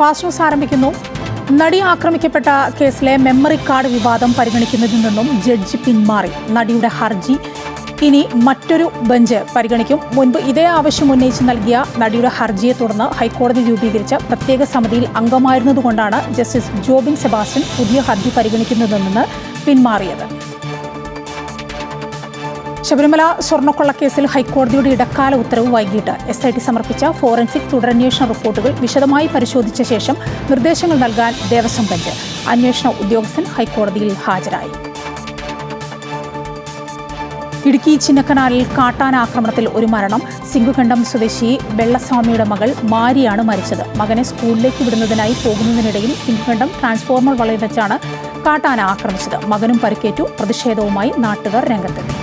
Fast news ആരംഭിക്കുന്നു. നടി ആക്രമിക്കപ്പെട്ട കേസിലെ മെമ്മറി കാർഡ് വിവാദം പരിഗണിക്കുന്നതിൽ നിന്നും ജഡ്ജി പിന്മാറി. നടിയുടെ ഹർജി ഇനി മറ്റൊരു ബെഞ്ച് പരിഗണിക്കും. മുൻപ് ഇതേ ആവശ്യം ഉന്നയിച്ച് നൽകിയ നടിയുടെ ഹർജിയെ തുടർന്ന് ഹൈക്കോടതി രൂപീകരിച്ച പ്രത്യേക സമിതിയിൽ അംഗമായിരുന്നതുകൊണ്ടാണ് ജസ്റ്റിസ് ജോബിൻ സെബാസ്റ്റ്യൻ പുതിയ ഹർജി പരിഗണിക്കുന്നതിൽ നിന്ന് പിന്മാറിയത്. ശബരിമല സ്വർണ്ണക്കൊള്ളക്കേസിൽ ഹൈക്കോടതിയുടെ ഇടക്കാല ഉത്തരവ് വൈകിട്ട് SIT സമർപ്പിച്ച ഫോറൻസിക് തുടരന്വേഷണ റിപ്പോർട്ടുകൾ വിശദമായി പരിശോധിച്ച ശേഷം നിർദ്ദേശങ്ങൾ നൽകാൻ ദേവസ്വം ബെഞ്ച്. അന്വേഷണ ഉദ്യോഗസ്ഥൻ ഹൈക്കോടതിയിൽ ഹാജരായി. ഇടുക്കി ചിന്നക്കനാലിൽ കാട്ടാന ആക്രമണത്തിൽ ഒരു മരണം. സിംഗുകണ്ഠം സ്വദേശി വെള്ളസ്വാമിയുടെ മകൾ മാരിയാണ് മരിച്ചത്. മകനെ സ്കൂളിലേക്ക് വിടുന്നതിനായി പോകുന്നതിനിടയിൽ സിംഗുകണ്ഠം ട്രാൻസ്ഫോർമർ വളയിൽ വെച്ചാണ് കാട്ടാന ആക്രമിച്ചത്. മകനും പരിക്കേറ്റു. പ്രതിഷേധവുമായി നാട്ടുകാർ രംഗത്തെത്തി.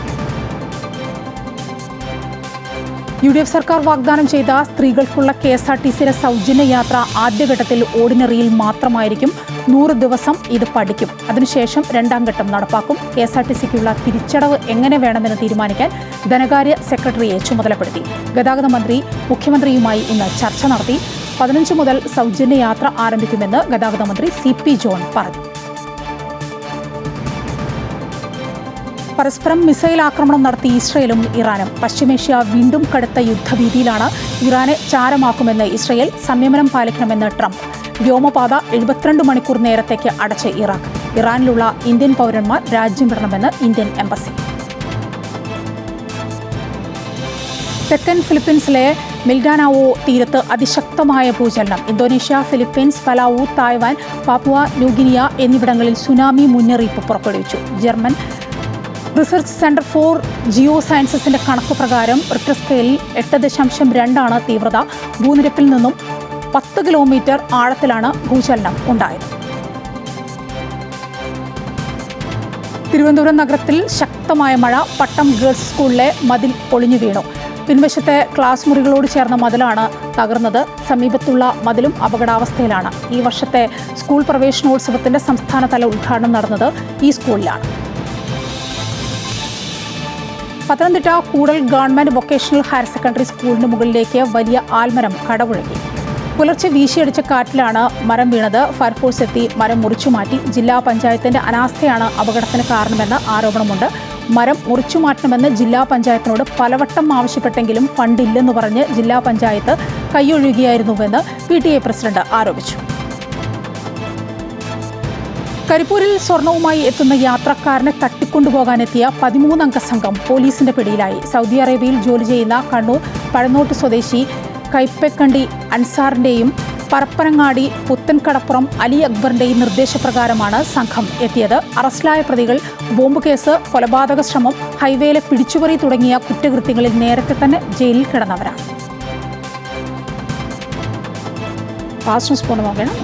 UDF സർക്കാർ വാഗ്ദാനം ചെയ്ത സ്ത്രീകൾക്കുള്ള KSRTCയിലെ സൗജന്യ യാത്ര ആദ്യഘട്ടത്തിൽ ഓർഡിനറിയിൽ മാത്രമായിരിക്കും. 100 ദിവസം ഇത് പഠിക്കും. അതിനുശേഷം രണ്ടാം ഘട്ടം നടപ്പാക്കും. KSRTCക്കുള്ള തിരിച്ചടവ് എങ്ങനെ വേണമെന്ന് തീരുമാനിക്കാൻ ധനകാര്യ സെക്രട്ടറിയെ ചുമതലപ്പെടുത്തി. ഗതാഗത മന്ത്രി മുഖ്യമന്ത്രിയുമായി ഇന്ന് ചർച്ച നടത്തി. 15 മുതൽ സൗജന്യ യാത്ര ആരംഭിക്കുമെന്ന് ഗതാഗത മന്ത്രി CP ജോൺ പറഞ്ഞു. പരസ്പരം മിസൈൽ ആക്രമണം നടത്തി ഇസ്രയേലും ഇറാനും. പശ്ചിമേഷ്യ വീണ്ടും കടുത്ത യുദ്ധഭീതിയിലാണ്. ഇറാനെ ചാരമാക്കുമെന്ന് ഇസ്രയേൽ. സംയമനം പാലിക്കണമെന്ന് ട്രംപ്. വ്യോമപാത 72 മണിക്കൂർ നേരത്തേക്ക് അടച്ച് ഇറാഖ്. ഇറാനിലുള്ള ഇന്ത്യൻ പൗരന്മാർ രാജ്യം വിടണമെന്ന് ഇന്ത്യൻ എംബസി. തെക്കൻ ഫിലിപ്പീൻസിലെ മിൽഡാനാവോ തീരത്ത് അതിശക്തമായ ഭൂചലനം. Indonesia, Philippines, Palau, Taiwan, Papua New Guinea എന്നിവിടങ്ങളിൽ സുനാമി മുന്നറിയിപ്പ് പുറപ്പെടുവിച്ചു. German research centre for geo സയൻസസിന്റെ കണക്ക് പ്രകാരം റിക്ടർ സ്കെയിലിൽ 8.2 തീവ്രത. ഭൂനിരപ്പിൽ നിന്നും 10 കിലോമീറ്റർ ആഴത്തിലാണ് ഭൂചലനം ഉണ്ടായത്. തിരുവനന്തപുരം നഗരത്തിൽ ശക്തമായ മഴ. പട്ടം ഗേൾസ് സ്കൂളിലെ മതിൽ പൊളിഞ്ഞു വീണു. പിൻവശത്തെ ക്ലാസ് മുറികളോട് ചേർന്ന മതിലാണ് തകർന്നത്. സമീപത്തുള്ള മതിലും അപകടാവസ്ഥയിലാണ്. ഈ വർഷത്തെ സ്കൂൾ പ്രവേശനോത്സവത്തിന്റെ സംസ്ഥാനതല ഉദ്ഘാടനം നടന്നത് ഈ സ്കൂളിലാണ്. പത്തനംതിട്ട കൂടൽ ഗവൺമെന്റ് വൊക്കേഷണൽ ഹയർ സെക്കൻഡറി സ്കൂളിന് മുകളിലേക്ക് വലിയ ആൽമരം കടപുഴകി. പുലർച്ചെ വീശിയടിച്ച കാറ്റിലാണ് മരം വീണത്. ഫയർഫോഴ്സ് എത്തി മരം മുറിച്ചുമാറ്റി. ജില്ലാ പഞ്ചായത്തിന്റെ അനാസ്ഥയാണ് അപകടത്തിന് കാരണമെന്ന് ആരോപണമുണ്ട്. മരം മുറിച്ചുമാറ്റണമെന്ന് ജില്ലാ പഞ്ചായത്തിനോട് പലവട്ടം ആവശ്യപ്പെട്ടെങ്കിലും ഫണ്ടില്ലെന്ന് പറഞ്ഞ് ജില്ലാ പഞ്ചായത്ത് കൈയൊഴുകിയായിരുന്നുവെന്ന് PTA പ്രസിഡന്റ് ആരോപിച്ചു. കരിപ്പൂരിൽ സ്വർണവുമായി എത്തുന്ന യാത്രക്കാരനെ തട്ടിക്കൊണ്ടുപോകാനെത്തിയ 13-അംഗ സംഘം പോലീസിന്റെ പിടിയിലായി. സൗദി അറേബ്യയിൽ ജോലി ചെയ്യുന്ന കണ്ണൂർ പഴന്നോട്ട് സ്വദേശി കൈപ്പക്കണ്ടി അൻസാറിന്റെയും പരപ്പനങ്ങാടി പുത്തൻകടപ്പുറം അലി അക്ബറിന്റെയും നിർദ്ദേശപ്രകാരമാണ് സംഘം എത്തിയത്. അറസ്റ്റിലായ പ്രതികൾ ബോംബ് കേസ്, കൊലപാതക ശ്രമം, ഹൈവേയിലെ പിടിച്ചുപറി തുടങ്ങിയ കുറ്റകൃത്യങ്ങളിൽ നേരത്തെ തന്നെ ജയിലിൽ കിടന്നവരാണ്. Fast news പൂർണ്ണമാകണം.